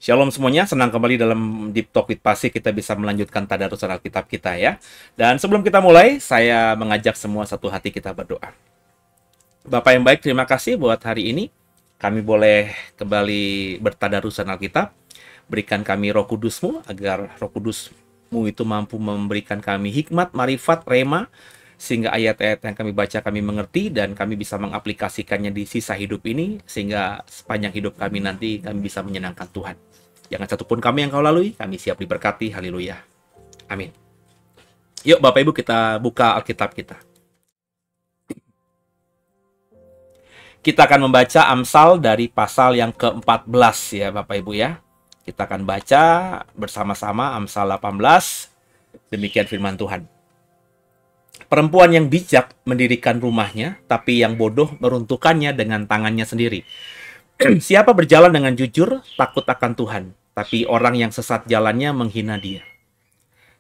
Shalom semuanya, senang kembali dalam Deep Talk with Pasih kita bisa melanjutkan tadarusan Alkitab kita ya. Dan sebelum kita mulai, saya mengajak semua satu hati kita berdoa. Bapak yang baik, terima kasih buat hari ini. Kami boleh kembali bertadarusan Alkitab. Berikan kami Roh Kudus-Mu, agar Roh Kudus-Mu itu mampu memberikan kami hikmat, marifat, rema, sehingga ayat-ayat yang kami baca kami mengerti dan kami bisa mengaplikasikannya di sisa hidup ini, sehingga sepanjang hidup kami nanti kami bisa menyenangkan Tuhan. Jangan satupun kami yang kau lalui, kami siap diberkati. Haleluya. Amin. Yuk Bapak Ibu kita buka Alkitab kita. Kita akan membaca Amsal dari pasal yang ke-14 ya Bapak Ibu ya. Kita akan baca bersama-sama Amsal 18. Demikian firman Tuhan. Perempuan yang bijak mendirikan rumahnya, tapi yang bodoh meruntuhkannya dengan tangannya sendiri. Siapa berjalan dengan jujur, takut akan Tuhan, tapi orang yang sesat jalannya menghina Dia.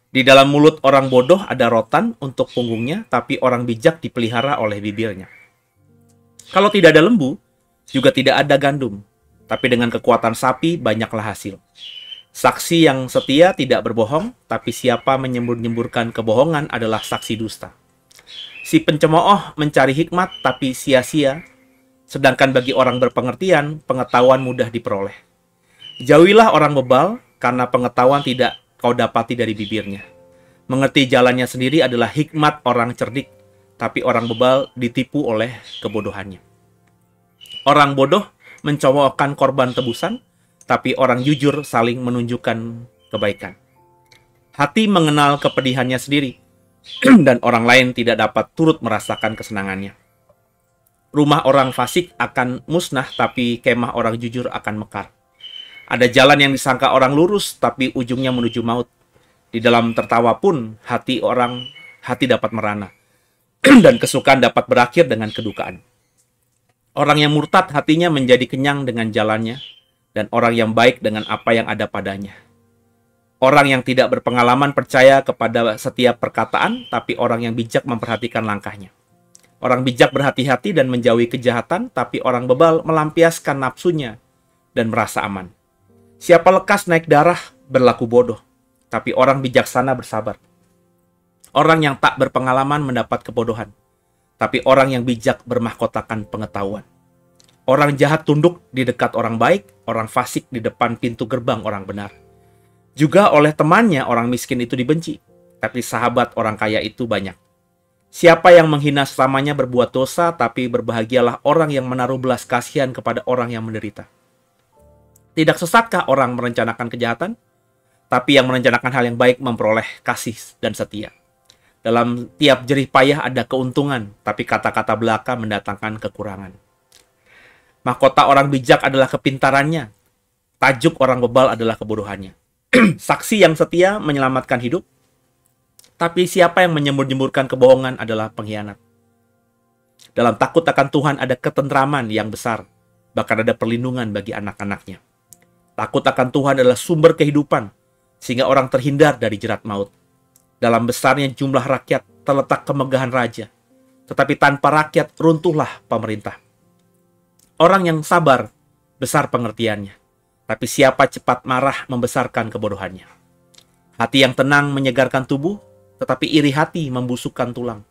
Di dalam mulut orang bodoh ada rotan untuk punggungnya, tapi orang bijak dipelihara oleh bibirnya. Kalau tidak ada lembu, juga tidak ada gandum, tapi dengan kekuatan sapi banyaklah hasil. Saksi yang setia tidak berbohong, tapi siapa menyembur-nyemburkan kebohongan adalah saksi dusta. Si pencemooh mencari hikmat, tapi sia-sia. Sedangkan bagi orang berpengertian, pengetahuan mudah diperoleh. Jauhilah orang bebal, karena pengetahuan tidak kau dapati dari bibirnya. Mengerti jalannya sendiri adalah hikmat orang cerdik, tapi orang bebal ditipu oleh kebodohannya. Orang bodoh mencemoohkan korban tebusan, tapi orang jujur saling menunjukkan kebaikan. Hati mengenal kepedihannya sendiri, dan orang lain tidak dapat turut merasakan kesenangannya. Rumah orang fasik akan musnah, tapi kemah orang jujur akan mekar. Ada jalan yang disangka orang lurus, tapi ujungnya menuju maut. Di dalam tertawa pun hati dapat merana, dan kesukaan dapat berakhir dengan kedukaan. Orang yang murtad hatinya menjadi kenyang dengan jalannya, dan orang yang baik dengan apa yang ada padanya. Orang yang tidak berpengalaman percaya kepada setiap perkataan, tapi orang yang bijak memperhatikan langkahnya. Orang bijak berhati-hati dan menjauhi kejahatan, tapi orang bebal melampiaskan nafsunya dan merasa aman. Siapa lekas naik darah berlaku bodoh, tapi orang bijaksana bersabar. Orang yang tak berpengalaman mendapat kebodohan, tapi orang yang bijak bermahkotakan pengetahuan. Orang jahat tunduk di dekat orang baik, orang fasik di depan pintu gerbang orang benar. Juga oleh temannya orang miskin itu dibenci, tapi sahabat orang kaya itu banyak. Siapa yang menghina sesamanya berbuat dosa, tapi berbahagialah orang yang menaruh belas kasihan kepada orang yang menderita. Tidak sesatkah orang merencanakan kejahatan? Tapi yang merencanakan hal yang baik memperoleh kasih dan setia. Dalam tiap jerih payah ada keuntungan, tapi kata-kata belaka mendatangkan kekurangan. Mahkota orang bijak adalah kepintarannya, tajuk orang bebal adalah kebodohannya. Saksi yang setia menyelamatkan hidup, tapi siapa yang menyembur-nyemburkan kebohongan adalah pengkhianat. Dalam takut akan Tuhan ada ketentraman yang besar, bahkan ada perlindungan bagi anak-anaknya. Takut akan Tuhan adalah sumber kehidupan, sehingga orang terhindar dari jerat maut. Dalam besarnya jumlah rakyat terletak kemegahan raja, tetapi tanpa rakyat runtuhlah pemerintah. Orang yang sabar besar pengertiannya, tapi siapa cepat marah membesarkan kebodohannya. Hati yang tenang menyegarkan tubuh, tetapi iri hati membusukkan tulang.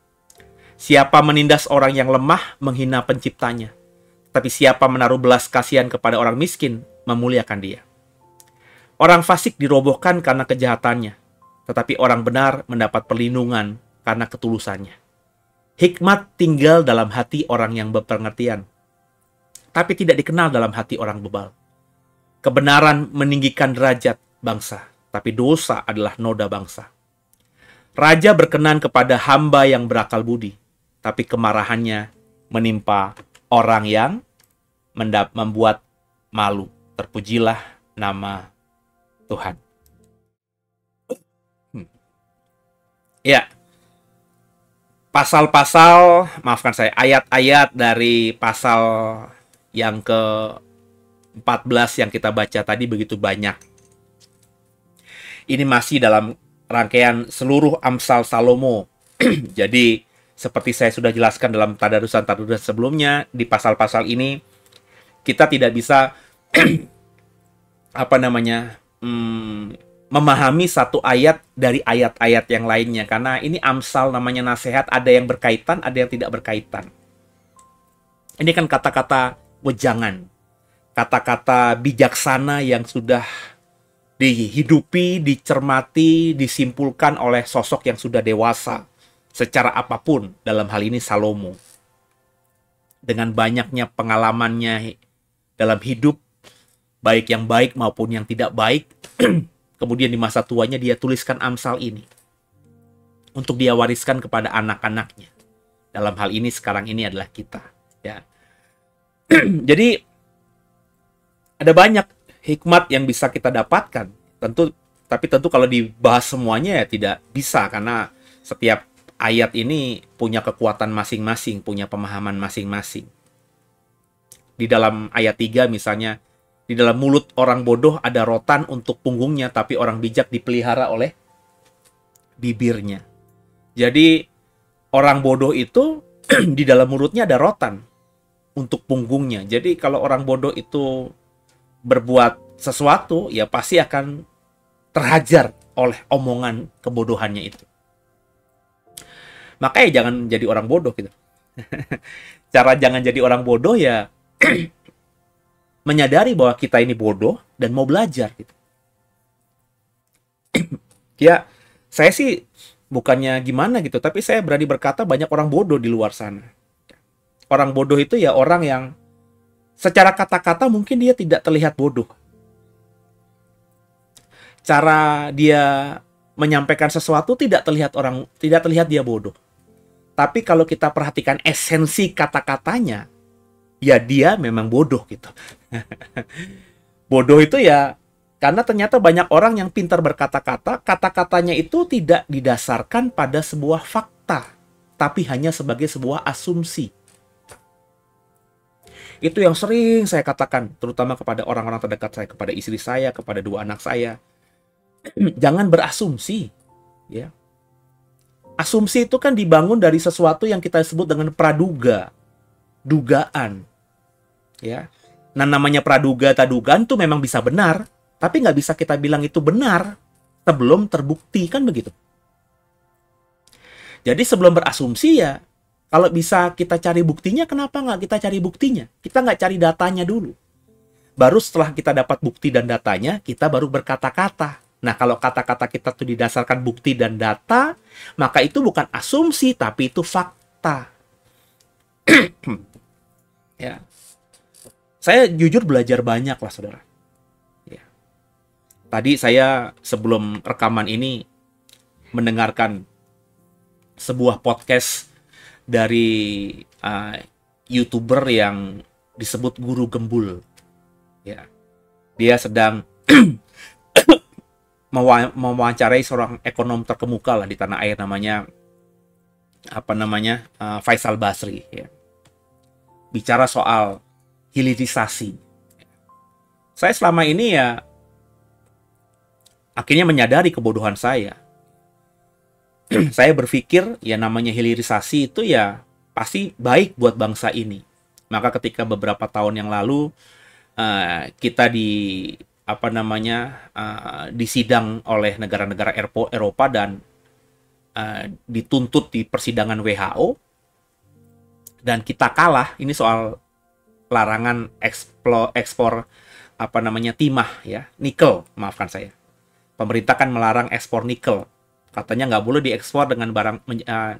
Siapa menindas orang yang lemah menghina penciptanya, tapi siapa menaruh belas kasihan kepada orang miskin memuliakan dia. Orang fasik dirobohkan karena kejahatannya, tetapi orang benar mendapat perlindungan karena ketulusannya. Hikmat tinggal dalam hati orang yang berpengertian, tapi tidak dikenal dalam hati orang bebal. Kebenaran meninggikan derajat bangsa, tapi dosa adalah noda bangsa. Raja berkenan kepada hamba yang berakal budi, tapi kemarahannya menimpa orang yang membuat malu. Terpujilah nama Tuhan. Ya, ayat-ayat dari pasal yang ke-14 yang kita baca tadi begitu banyak. Ini masih dalam rangkaian seluruh Amsal Salomo. Jadi, seperti saya sudah jelaskan dalam tadarusan sebelumnya, di pasal-pasal ini kita tidak bisa apa namanya, memahami satu ayat dari ayat-ayat yang lainnya, karena ini Amsal namanya nasihat, ada yang berkaitan, ada yang tidak berkaitan. Ini kan kata-kata wejangan, kata-kata bijaksana yang sudah dihidupi, dicermati, disimpulkan oleh sosok yang sudah dewasa secara apapun, dalam hal ini Salomo. Dengan banyaknya pengalamannya dalam hidup, baik yang baik maupun yang tidak baik, kemudian di masa tuanya dia tuliskan Amsal ini untuk dia wariskan kepada anak-anaknya. Dalam hal ini sekarang ini adalah kita, ya. Jadi ada banyak hikmat yang bisa kita dapatkan. Tapi tentu kalau dibahas semuanya ya tidak bisa, karena setiap ayat ini punya kekuatan masing-masing, punya pemahaman masing-masing. Di dalam ayat 3 misalnya, di dalam mulut orang bodoh ada rotan untuk punggungnya, tapi orang bijak dipelihara oleh bibirnya. Jadi orang bodoh itu di dalam mulutnya ada rotan untuk punggungnya. Jadi kalau orang bodoh itu berbuat sesuatu, ya pasti akan terhajar oleh omongan kebodohannya itu. Makanya jangan jadi orang bodoh gitu. Cara jangan jadi orang bodoh ya menyadari bahwa kita ini bodoh dan mau belajar gitu. Ya, saya sih bukannya gimana gitu, tapi saya berani berkata banyak orang bodoh di luar sana. Orang bodoh itu ya orang yang secara kata-kata mungkin dia tidak terlihat bodoh. Cara dia menyampaikan sesuatu tidak terlihat dia bodoh. Tapi kalau kita perhatikan esensi kata-katanya, ya dia memang bodoh gitu. Bodoh itu ya karena ternyata banyak orang yang pintar berkata-kata, kata-katanya itu tidak didasarkan pada sebuah fakta, tapi hanya sebagai sebuah asumsi. Itu yang sering saya katakan, terutama kepada orang-orang terdekat saya, kepada istri saya, kepada dua anak saya. Jangan berasumsi, ya. Asumsi itu kan dibangun dari sesuatu yang kita sebut dengan praduga, dugaan, ya. Nah, namanya praduga, tadugaan tuh memang bisa benar, tapi nggak bisa kita bilang itu benar sebelum terbukti, kan begitu. Jadi sebelum berasumsi ya, kalau bisa kita cari buktinya, kenapa nggak kita cari buktinya? Kita nggak cari datanya dulu. Baru setelah kita dapat bukti dan datanya, kita baru berkata-kata. Nah, kalau kata-kata kita tuh didasarkan bukti dan data, maka itu bukan asumsi, tapi itu fakta. Ya. Saya jujur belajar banyak lah, saudara. Ya. Tadi saya sebelum rekaman ini mendengarkan sebuah podcast dari YouTuber yang disebut Guru Gembul. Ya. Dia sedang mewawancarai seorang ekonom terkemuka lah di tanah air, namanya Faisal Basri, ya. Bicara soal hilirisasi. Saya selama ini ya akhirnya menyadari kebodohan saya. Saya berpikir ya namanya hilirisasi itu ya pasti baik buat bangsa ini. Maka ketika beberapa tahun yang lalu kita disidang oleh negara-negara Eropa dan dituntut di persidangan WHO dan kita kalah. Ini soal larangan ekspor timah, ya, nikel, maafkan saya. Pemerintah kan melarang ekspor nikel. Katanya nggak boleh diekspor dengan barang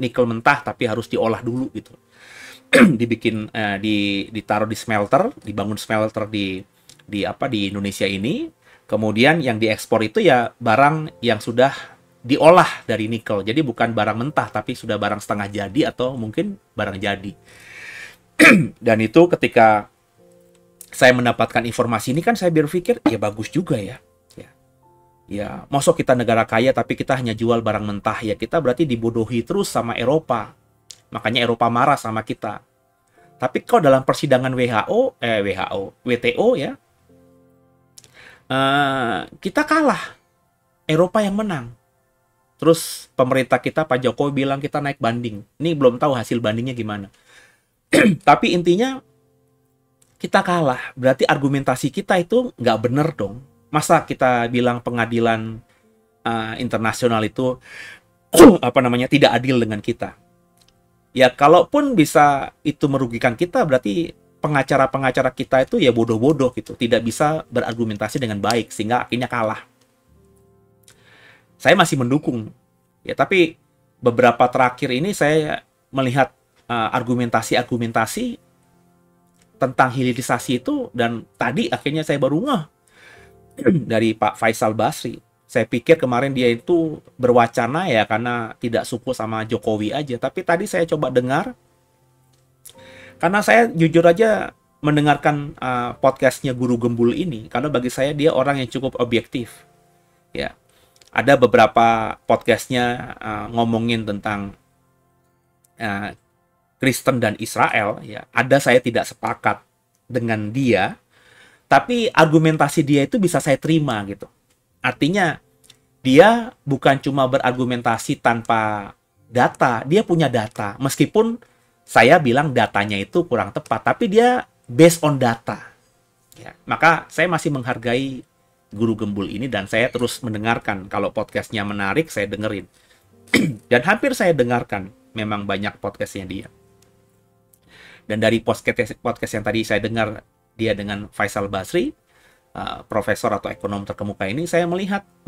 nikel mentah, tapi harus diolah dulu gitu. Ditaruh di smelter, dibangun smelter di Indonesia ini. Kemudian yang diekspor itu ya barang yang sudah diolah dari nikel. Jadi bukan barang mentah, tapi sudah barang setengah jadi atau mungkin barang jadi. Dan itu ketika saya mendapatkan informasi ini kan saya berpikir ya bagus juga ya. Ya, masuk kita negara kaya tapi kita hanya jual barang mentah, ya kita berarti dibodohi terus sama Eropa. Makanya Eropa marah sama kita. Tapi kalau dalam persidangan WTO ya, kita kalah. Eropa yang menang. Terus pemerintah kita, Pak Jokowi bilang kita naik banding. Ini belum tahu hasil bandingnya gimana. Tapi intinya kita kalah. Berarti argumentasi kita itu nggak bener dong. Masa kita bilang pengadilan internasional itu tidak adil dengan kita? Ya kalaupun bisa itu merugikan kita, berarti pengacara-pengacara kita itu ya bodoh-bodoh gitu, tidak bisa berargumentasi dengan baik sehingga akhirnya kalah. Saya masih mendukung ya, tapi beberapa terakhir ini saya melihat argumentasi-argumentasi tentang hilirisasi itu, dan tadi akhirnya saya baru ngeh dari Pak Faisal Basri. Saya pikir kemarin dia itu berwacana ya karena tidak suka sama Jokowi aja, tapi tadi saya coba dengar, karena saya jujur aja mendengarkan podcastnya Guru Gembul ini, karena bagi saya dia orang yang cukup objektif. Ya, ada beberapa podcastnya ngomongin tentang Kristen dan Israel. Ya, ada saya tidak sepakat dengan dia, tapi argumentasi dia itu bisa saya terima gitu. Artinya dia bukan cuma berargumentasi tanpa data, dia punya data. Meskipun saya bilang datanya itu kurang tepat, tapi dia based on data. Ya, maka saya masih menghargai Guru Gembul ini dan saya terus mendengarkan. Kalau podcastnya menarik, saya dengerin. Dan hampir saya dengarkan, memang banyak podcastnya dia. Dan dari podcast yang tadi saya dengar dia dengan Faisal Basri, profesor atau ekonom terkemuka ini, saya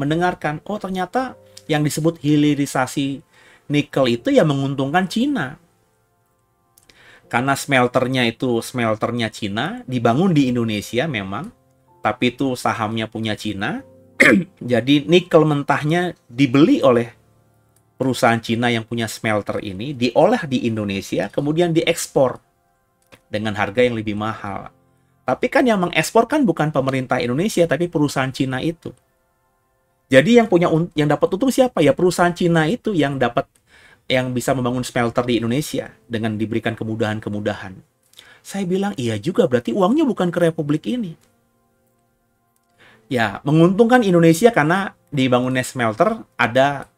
mendengarkan, oh ternyata yang disebut hilirisasi nikel itu ya menguntungkan Cina. Karena smelternya Cina, dibangun di Indonesia memang, tapi itu sahamnya punya Cina. Jadi nikel mentahnya dibeli oleh perusahaan Cina yang punya smelter ini, diolah di Indonesia, kemudian diekspor dengan harga yang lebih mahal. Tapi kan yang mengekspor kan bukan pemerintah Indonesia, tapi perusahaan Cina itu. Jadi yang dapat untung siapa? Ya perusahaan Cina itu yang bisa membangun smelter di Indonesia dengan diberikan kemudahan-kemudahan. Saya bilang iya juga, berarti uangnya bukan ke Republik ini. Ya, menguntungkan Indonesia karena dibangunnya smelter, ada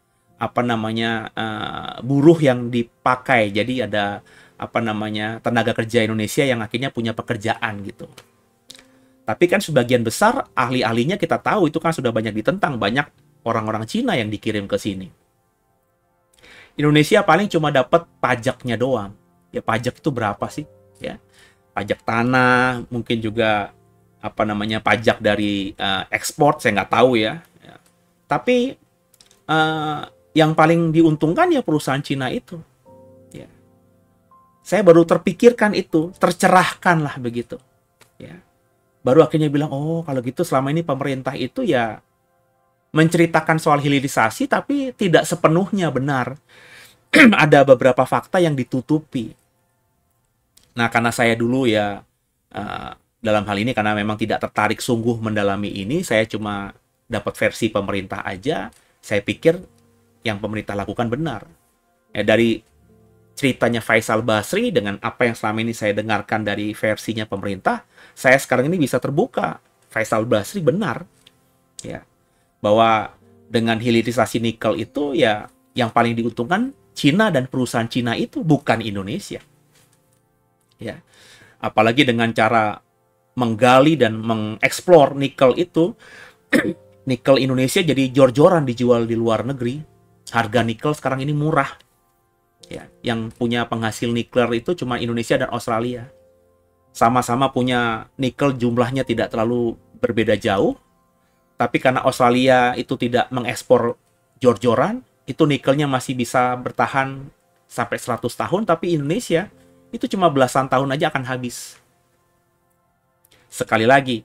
buruh yang dipakai. Jadi ada tenaga kerja Indonesia yang akhirnya punya pekerjaan gitu. Tapi kan sebagian besar ahli-ahlinya kita tahu itu kan sudah banyak ditentang, banyak orang-orang Cina yang dikirim ke sini. Indonesia paling cuma dapat pajaknya doang. Ya pajak itu berapa sih? Ya, pajak tanah, mungkin juga pajak dari ekspor, saya nggak tahu ya. Tapi yang paling diuntungkan ya perusahaan Cina itu. Ya. Saya baru terpikirkan itu, tercerahkan lah begitu. Ya. Baru akhirnya bilang, oh kalau gitu selama ini pemerintah itu ya menceritakan soal hilirisasi, tapi tidak sepenuhnya benar. Ada beberapa fakta yang ditutupi. Nah, karena saya dulu ya, dalam hal ini karena memang tidak tertarik sungguh mendalami ini, saya cuma dapat versi pemerintah aja, saya pikir yang pemerintah lakukan benar. Dari ceritanya Faisal Basri dengan apa yang selama ini saya dengarkan dari versinya pemerintah, saya sekarang ini bisa terbuka. Faisal Basri benar. Ya. Bahwa dengan hilirisasi nikel itu ya yang paling diuntungkan Cina dan perusahaan Cina itu, bukan Indonesia. Ya. Apalagi dengan cara menggali dan mengeksplor nikel itu, nikel Indonesia jadi jor-joran dijual di luar negeri. Harga nikel sekarang ini murah. Ya, yang punya penghasil nikel itu cuma Indonesia dan Australia. Sama-sama punya nikel, jumlahnya tidak terlalu berbeda jauh. Tapi karena Australia itu tidak mengekspor jor-joran, itu nikelnya masih bisa bertahan sampai 100 tahun, tapi Indonesia itu cuma belasan tahun aja akan habis. Sekali lagi,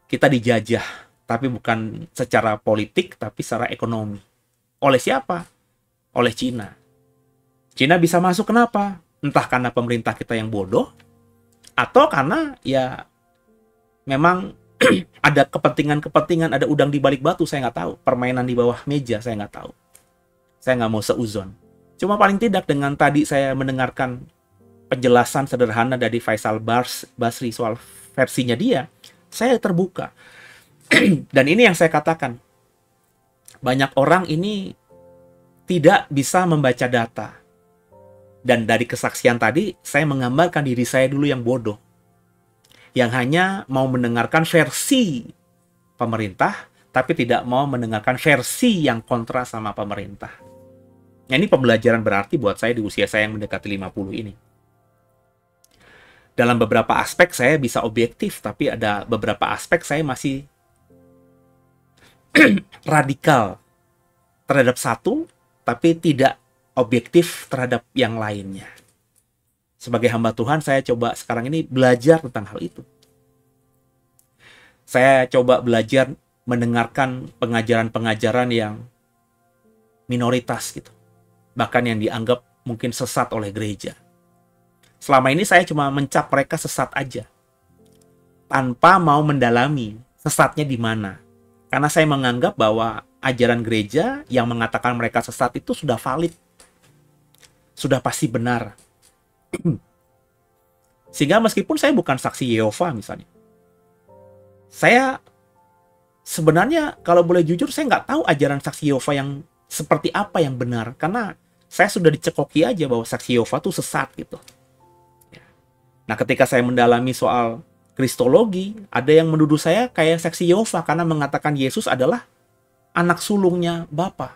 kita dijajah, tapi bukan secara politik, tapi secara ekonomi. Oleh siapa? Oleh Cina. Cina bisa masuk kenapa? Entah karena pemerintah kita yang bodoh, atau karena ya memang ada kepentingan-kepentingan, ada udang di balik batu, saya nggak tahu. Permainan di bawah meja, saya nggak tahu. Saya nggak mau seuzon. Cuma paling tidak dengan tadi saya mendengarkan penjelasan sederhana dari Faisal Basri soal versinya dia, saya terbuka. Dan ini yang saya katakan, banyak orang ini tidak bisa membaca data. Dan dari kesaksian tadi, saya menggambarkan diri saya dulu yang bodoh. Yang hanya mau mendengarkan versi pemerintah, tapi tidak mau mendengarkan versi yang kontra sama pemerintah. Nah, ini pembelajaran berarti buat saya di usia saya yang mendekati 50 ini. Dalam beberapa aspek saya bisa objektif, tapi ada beberapa aspek saya masih radikal terhadap satu, tapi tidak objektif terhadap yang lainnya. Sebagai hamba Tuhan, saya coba sekarang ini belajar tentang hal itu. Saya coba belajar mendengarkan pengajaran-pengajaran yang minoritas gitu. Bahkan yang dianggap mungkin sesat oleh gereja. Selama ini saya cuma mencap mereka sesat aja. Tanpa mau mendalami sesatnya di mana. Karena saya menganggap bahwa ajaran gereja yang mengatakan mereka sesat itu sudah valid. Sudah pasti benar. Sehingga meskipun saya bukan saksi Yehova misalnya. Saya sebenarnya kalau boleh jujur saya nggak tahu ajaran saksi Yehova yang seperti apa yang benar. Karena saya sudah dicekoki aja bahwa saksi Yehova itu sesat gitu. Nah, ketika saya mendalami soal kristologi, ada yang menuduh saya kayak saksi Yehova karena mengatakan Yesus adalah anak sulungnya Bapa.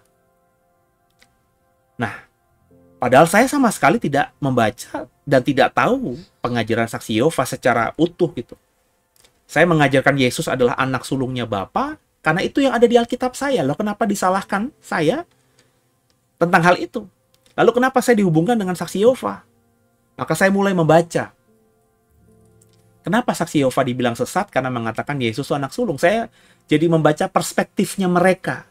Nah, padahal saya sama sekali tidak membaca dan tidak tahu pengajaran saksi Yehova secara utuh gitu. Saya mengajarkan Yesus adalah anak sulungnya Bapa karena itu yang ada di Alkitab saya. Loh, kenapa disalahkan saya tentang hal itu? Lalu kenapa saya dihubungkan dengan saksi Yehova? Maka saya mulai membaca. Kenapa saksi Yehova dibilang sesat? Karena mengatakan Yesus itu anak sulung. Saya jadi membaca perspektifnya mereka.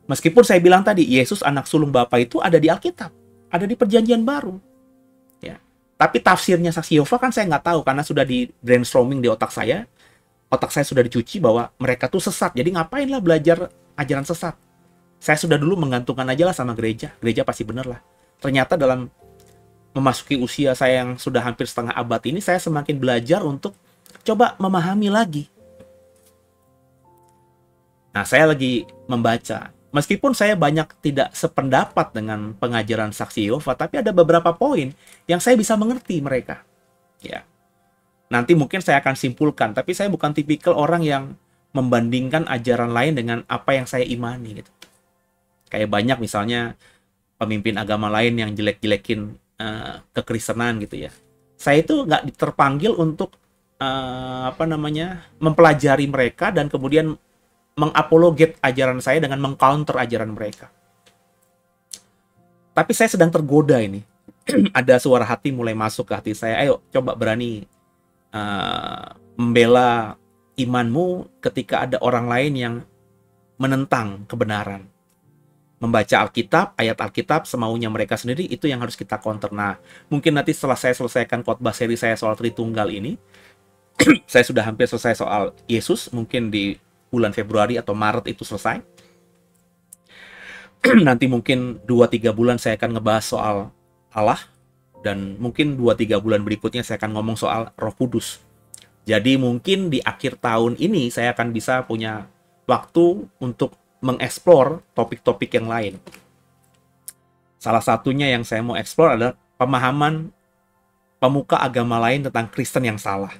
Meskipun saya bilang tadi, Yesus anak sulung Bapa itu ada di Alkitab. Ada di Perjanjian Baru. Ya. Tapi tafsirnya saksi Yehova kan saya nggak tahu. Karena sudah di brainstorming di otak saya. Otak saya sudah dicuci bahwa mereka tuh sesat. Jadi ngapain lah belajar ajaran sesat? Saya sudah dulu menggantungkan aja lah sama gereja. Gereja pasti bener lah. Ternyata dalam memasuki usia saya yang sudah hampir setengah abad ini, saya semakin belajar untuk coba memahami lagi. Nah, saya lagi membaca. Meskipun saya banyak tidak sependapat dengan pengajaran saksi Yehova, tapi ada beberapa poin yang saya bisa mengerti mereka. Ya. Nanti mungkin saya akan simpulkan, tapi saya bukan tipikal orang yang membandingkan ajaran lain dengan apa yang saya imani gitu. Kayak banyak misalnya pemimpin agama lain yang jelek-jelekin kekristenan gitu ya. Saya itu nggak terpanggil untuk mempelajari mereka dan kemudian mengapologet ajaran saya dengan mengcounter ajaran mereka. Tapi saya sedang tergoda ini. Ada suara hati mulai masuk ke hati saya. Ayo coba berani membela imanmu ketika ada orang lain yang menentang kebenaran. Membaca Alkitab, ayat Alkitab semaunya mereka sendiri, itu yang harus kita counter. Nah, mungkin nanti setelah saya selesaikan khotbah seri saya soal Tritunggal ini, saya sudah hampir selesai soal Yesus, mungkin di bulan Februari atau Maret itu selesai. Nanti mungkin 2-3 bulan saya akan ngebahas soal Allah, dan mungkin 2-3 bulan berikutnya saya akan ngomong soal Roh Kudus. Jadi mungkin di akhir tahun ini saya akan bisa punya waktu untuk mengeksplor topik-topik yang lain. Salah satunya yang saya mau eksplor adalah pemahaman pemuka agama lain tentang Kristen yang salah.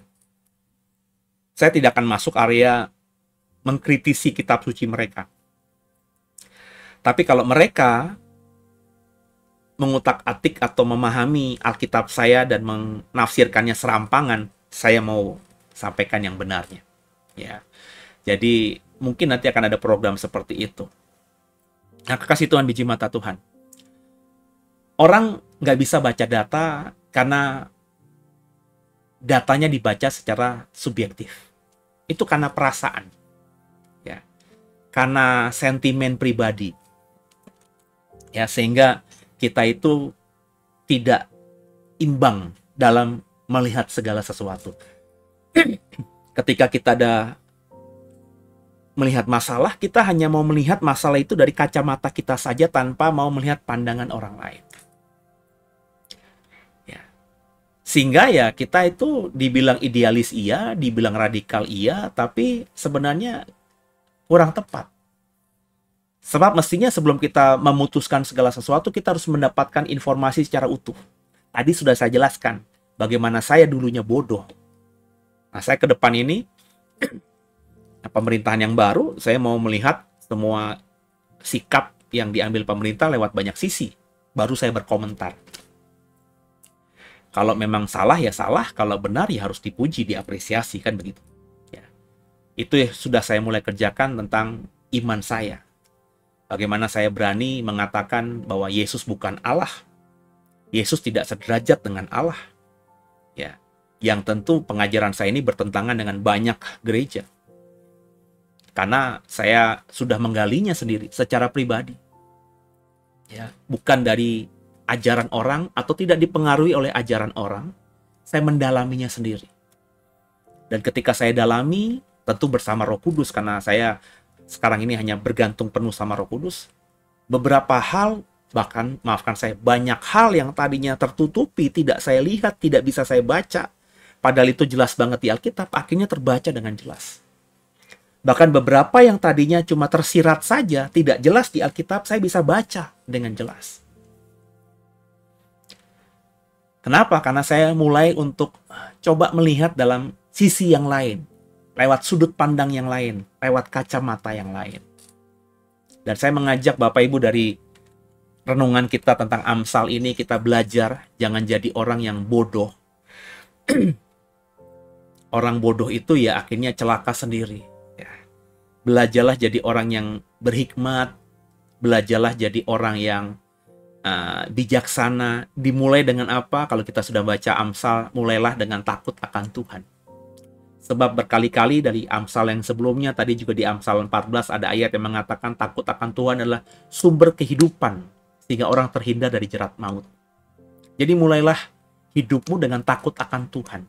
Saya tidak akan masuk area mengkritisi kitab suci mereka. Tapi kalau mereka mengutak-atik atau memahami Alkitab saya dan menafsirkannya serampangan, saya mau sampaikan yang benarnya. Ya. Jadi mungkin nanti akan ada program seperti itu. Nah, kekasih Tuhan, biji mata Tuhan. Orang nggak bisa baca data karena datanya dibaca secara subjektif. Itu karena perasaan. Ya. Karena sentimen pribadi. Ya, sehingga kita itu tidak imbang dalam melihat segala sesuatu. Ketika kita ada melihat masalah, kita hanya mau melihat masalah itu dari kacamata kita saja tanpa mau melihat pandangan orang lain. Ya. Sehingga ya kita itu dibilang idealis iya, dibilang radikal iya, tapi sebenarnya kurang tepat. Sebab mestinya sebelum kita memutuskan segala sesuatu, kita harus mendapatkan informasi secara utuh. Tadi sudah saya jelaskan bagaimana saya dulunya bodoh. Nah, saya ke depan ini pemerintahan yang baru, saya mau melihat semua sikap yang diambil pemerintah lewat banyak sisi. Baru saya berkomentar. Kalau memang salah ya salah, kalau benar ya harus dipuji, diapresiasi, kan begitu. Ya. Itu ya sudah saya mulai kerjakan tentang iman saya. Bagaimana saya berani mengatakan bahwa Yesus bukan Allah. Yesus tidak sederajat dengan Allah. Ya. Yang tentu pengajaran saya ini bertentangan dengan banyak gereja. Karena saya sudah menggalinya sendiri secara pribadi. Ya, bukan dari ajaran orang atau tidak dipengaruhi oleh ajaran orang. Saya mendalaminya sendiri. Dan ketika saya dalami, tentu bersama Roh Kudus, karena saya sekarang ini hanya bergantung penuh sama Roh Kudus. Beberapa hal, bahkan maafkan saya, banyak hal yang tadinya tertutupi, tidak saya lihat, tidak bisa saya baca. Padahal itu jelas banget di Alkitab, akhirnya terbaca dengan jelas. Bahkan beberapa yang tadinya cuma tersirat saja, tidak jelas di Alkitab, saya bisa baca dengan jelas. Kenapa? Karena saya mulai untuk coba melihat dalam sisi yang lain, lewat sudut pandang yang lain, lewat kacamata yang lain. Dan saya mengajak Bapak Ibu dari renungan kita tentang Amsal ini, kita belajar jangan jadi orang yang bodoh. Orang bodoh itu ya akhirnya celaka sendiri. Belajarlah jadi orang yang berhikmat, belajarlah jadi orang yang bijaksana. Dimulai dengan apa? Kalau kita sudah baca Amsal, mulailah dengan takut akan Tuhan. Sebab berkali-kali dari Amsal yang sebelumnya, tadi juga di Amsal 14 ada ayat yang mengatakan takut akan Tuhan adalah sumber kehidupan, sehingga orang terhindar dari jerat maut. Jadi mulailah hidupmu dengan takut akan Tuhan.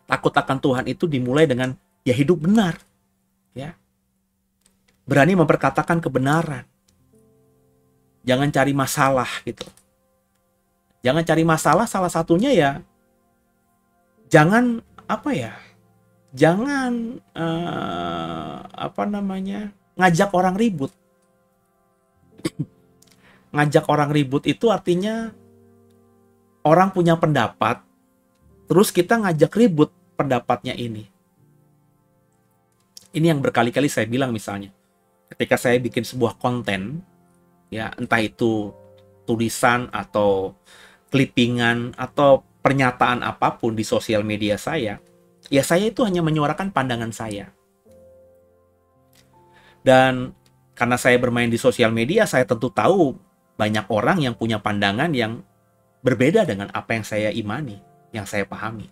Takut akan Tuhan itu dimulai dengan ya hidup benar. Ya, berani memperkatakan kebenaran. Jangan cari masalah gitu. Jangan cari masalah, salah satunya ya jangan jangan ngajak orang ribut. Ngajak orang ribut itu artinya orang punya pendapat, terus kita ngajak ribut pendapatnya ini. Ini yang berkali-kali saya bilang misalnya, ketika saya bikin sebuah konten, ya entah itu tulisan atau clippingan atau pernyataan apapun di sosial media saya, ya saya itu hanya menyuarakan pandangan saya. Dan karena saya bermain di sosial media, saya tentu tahu banyak orang yang punya pandangan yang berbeda dengan apa yang saya imani, yang saya pahami.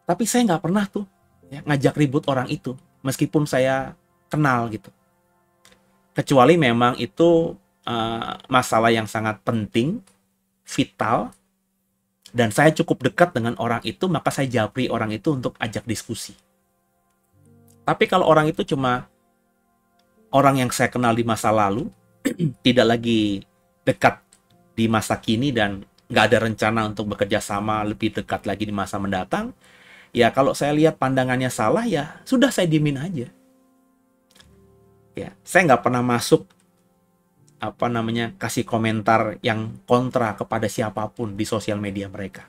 Tapi saya nggak pernah tuh ya, ngajak ribut orang itu. Meskipun saya kenal gitu. Kecuali memang itu masalah yang sangat penting, vital, dan saya cukup dekat dengan orang itu, maka saya japri orang itu untuk ajak diskusi. Tapi kalau orang itu cuma orang yang saya kenal di masa lalu, tidak lagi dekat di masa kini dan nggak ada rencana untuk bekerja sama lebih dekat lagi di masa mendatang, ya kalau saya lihat pandangannya salah, ya sudah saya diemin aja. Ya, saya nggak pernah masuk kasih komentar yang kontra kepada siapapun di sosial media mereka.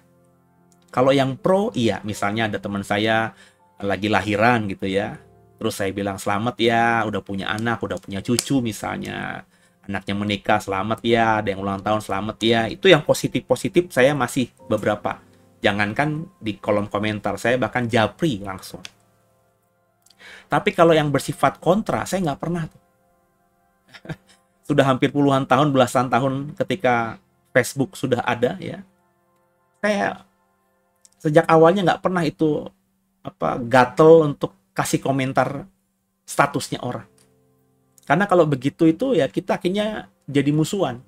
Kalau yang pro, iya, misalnya ada teman saya lagi lahiran gitu ya, terus saya bilang selamat ya, udah punya anak, udah punya cucu misalnya, anaknya menikah selamat ya, ada yang ulang tahun selamat ya, itu yang positif-positif saya masih beberapa. Jangankan di kolom komentar, saya bahkan japri langsung. Tapi kalau yang bersifat kontra, saya nggak pernah. Sudah hampir puluhan tahun, belasan tahun ketika Facebook sudah ada ya. Saya sejak awalnya nggak pernah itu gatel untuk kasih komentar statusnya orang. Karena kalau begitu itu ya kita akhirnya jadi musuhan.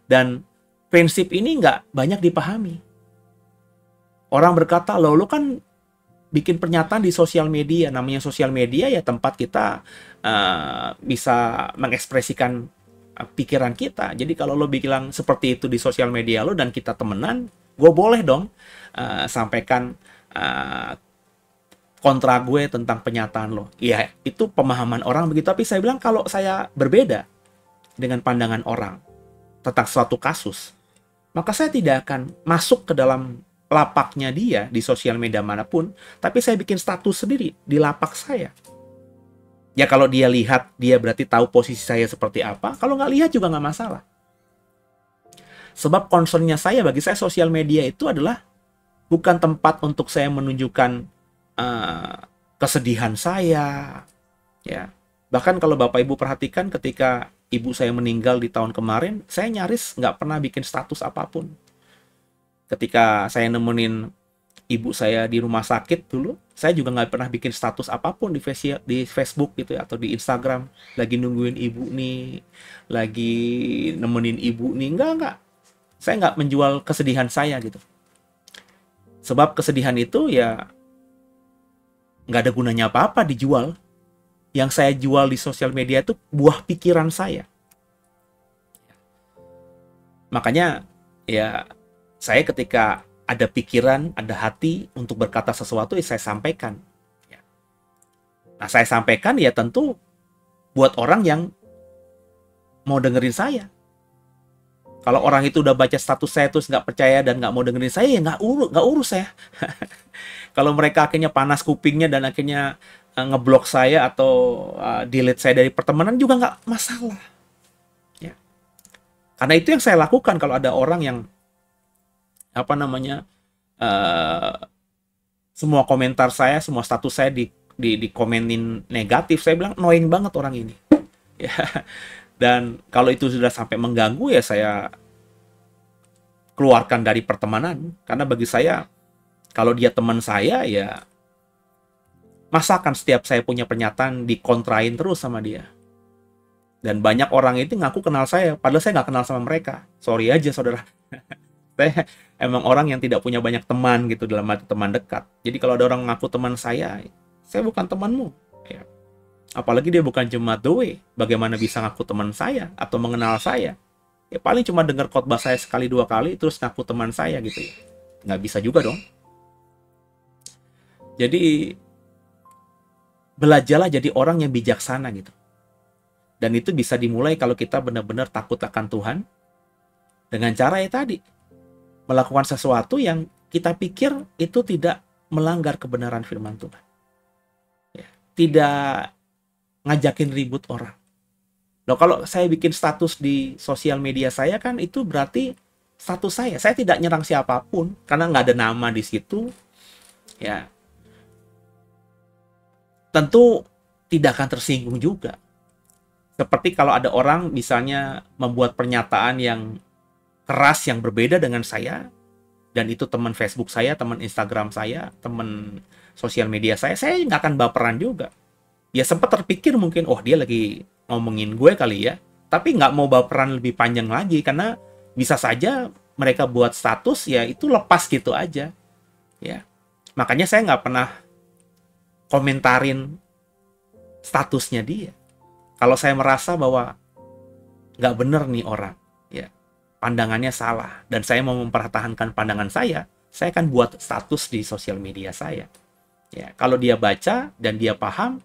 Dan prinsip ini nggak banyak dipahami. Orang berkata, lo kan bikin pernyataan di sosial media. Namanya sosial media ya tempat kita bisa mengekspresikan pikiran kita. Jadi kalau lo bilang seperti itu di sosial media lo dan kita temenan, gue boleh dong sampaikan kontra gue tentang pernyataan lo. Ya itu pemahaman orang begitu. Tapi saya bilang kalau saya berbeda dengan pandangan orang tentang suatu kasus, maka saya tidak akan masuk ke dalam lapaknya dia di sosial media manapun, tapi saya bikin status sendiri di lapak saya. Ya kalau dia lihat, dia berarti tahu posisi saya seperti apa. Kalau nggak lihat juga nggak masalah. Sebab concernnya saya, bagi saya sosial media itu adalah bukan tempat untuk saya menunjukkan kesedihan saya. Ya, bahkan kalau Bapak Ibu perhatikan ketika ibu saya meninggal di tahun kemarin, saya nyaris nggak pernah bikin status apapun. Ketika saya nemenin ibu saya di rumah sakit dulu, saya juga nggak pernah bikin status apapun di Facebook gitu ya, atau di Instagram. Lagi nungguin ibu nih, lagi nemenin ibu nih. Enggak. Saya nggak menjual kesedihan saya gitu. Sebab kesedihan itu ya nggak ada gunanya apa-apa dijual. Yang saya jual di sosial media itu buah pikiran saya. Makanya ya saya ketika ada pikiran, ada hati untuk berkata sesuatu, ya saya sampaikan. Nah, saya sampaikan ya tentu buat orang yang mau dengerin saya. Kalau orang itu udah baca status saya terus nggak percaya dan nggak mau dengerin saya, ya nggak urus saya. Kalau mereka akhirnya panas kupingnya dan akhirnya ngeblok saya atau delete saya dari pertemanan juga nggak masalah. Ya. Karena itu yang saya lakukan kalau ada orang yang semua komentar saya, semua status saya dikomenin negatif, saya bilang annoying banget orang ini. Ya. Dan kalau itu sudah sampai mengganggu, ya saya keluarkan dari pertemanan. Karena bagi saya, kalau dia teman saya, ya masakan setiap saya punya pernyataan dikontrain terus sama dia. Dan banyak orang itu ngaku kenal saya, padahal saya nggak kenal sama mereka. Sorry aja, saudara. Saya emang orang yang tidak punya banyak teman gitu, dalam arti teman dekat. Jadi kalau ada orang ngaku teman saya bukan temanmu. Ya. Apalagi dia bukan jemaat The Way. Bagaimana bisa ngaku teman saya atau mengenal saya? Ya paling cuma dengar khotbah saya sekali dua kali terus ngaku teman saya gitu ya. Nggak bisa juga dong. Jadi belajarlah jadi orang yang bijaksana gitu. Dan itu bisa dimulai kalau kita benar-benar takut akan Tuhan. Dengan cara ya tadi, melakukan sesuatu yang kita pikir itu tidak melanggar kebenaran firman Tuhan. Ya, tidak ngajakin ribut orang. Loh, kalau saya bikin status di sosial media saya kan itu berarti status saya. Saya tidak nyerang siapapun karena nggak ada nama di situ. Ya, tentu tidak akan tersinggung juga. Seperti kalau ada orang misalnya membuat pernyataan yang keras yang berbeda dengan saya, dan itu teman Facebook saya, teman Instagram saya, teman sosial media saya nggak akan baperan juga. Ya sempat terpikir mungkin, oh dia lagi ngomongin gue kali ya, tapi nggak mau baperan lebih panjang lagi, karena bisa saja mereka buat status ya itu lepas gitu aja. Ya, makanya saya nggak pernah komentarin statusnya dia. Kalau saya merasa bahwa nggak bener nih orang, ya pandangannya salah, dan saya mau mempertahankan pandangan saya akan buat status di sosial media saya. Ya, kalau dia baca dan dia paham,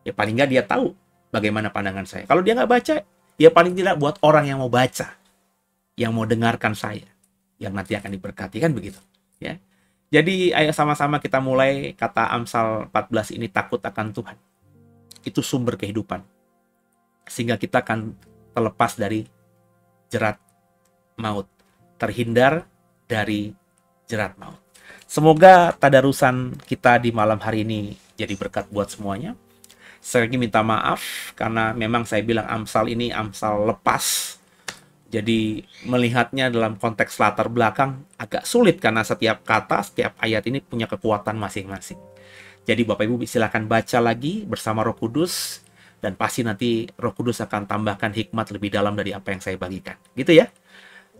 ya paling nggak dia tahu bagaimana pandangan saya. Kalau dia nggak baca, ya paling tidak buat orang yang mau baca, yang mau dengarkan saya, yang nanti akan diberkati, kan begitu. Ya. Jadi ayo sama-sama kita mulai kata Amsal 14 ini, takut akan Tuhan. Itu sumber kehidupan. Sehingga kita akan terlepas dari jerat maut, terhindar dari jerat maut. Semoga tadarusan kita di malam hari ini jadi berkat buat semuanya. Sekali lagi minta maaf karena memang saya bilang Amsal ini Amsal lepas. Jadi melihatnya dalam konteks latar belakang agak sulit karena setiap kata, setiap ayat ini punya kekuatan masing-masing. Jadi Bapak Ibu silakan baca lagi bersama Roh Kudus, dan pasti nanti Roh Kudus akan tambahkan hikmat lebih dalam dari apa yang saya bagikan. Gitu ya.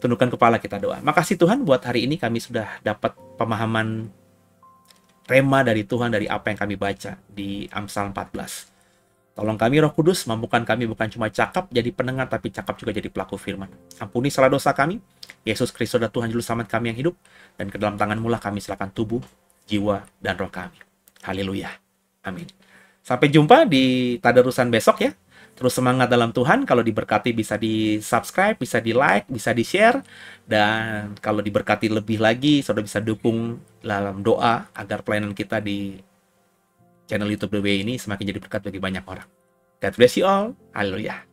Tundukkan kepala, kita doa. Makasih Tuhan buat hari ini kami sudah dapat pemahaman rema dari Tuhan dari apa yang kami baca di Amsal 14. Tolong kami Roh Kudus, mampukan kami bukan cuma cakap jadi pendengar, tapi cakap juga jadi pelaku firman. Ampuni salah dosa kami. Yesus Kristus adalah Tuhan Juru Selamat kami yang hidup, dan ke dalam tangan-Mu lah kami serahkan tubuh, jiwa, dan roh kami. Haleluya. Amin. Sampai jumpa di tadarusan besok ya. Terus semangat dalam Tuhan. Kalau diberkati bisa di-subscribe, bisa di-like, bisa di-share. Dan kalau diberkati lebih lagi, saudara bisa dukung dalam doa agar pelayanan kita di channel YouTube The Way ini semakin jadi berkat bagi banyak orang. God bless you all. Haleluya.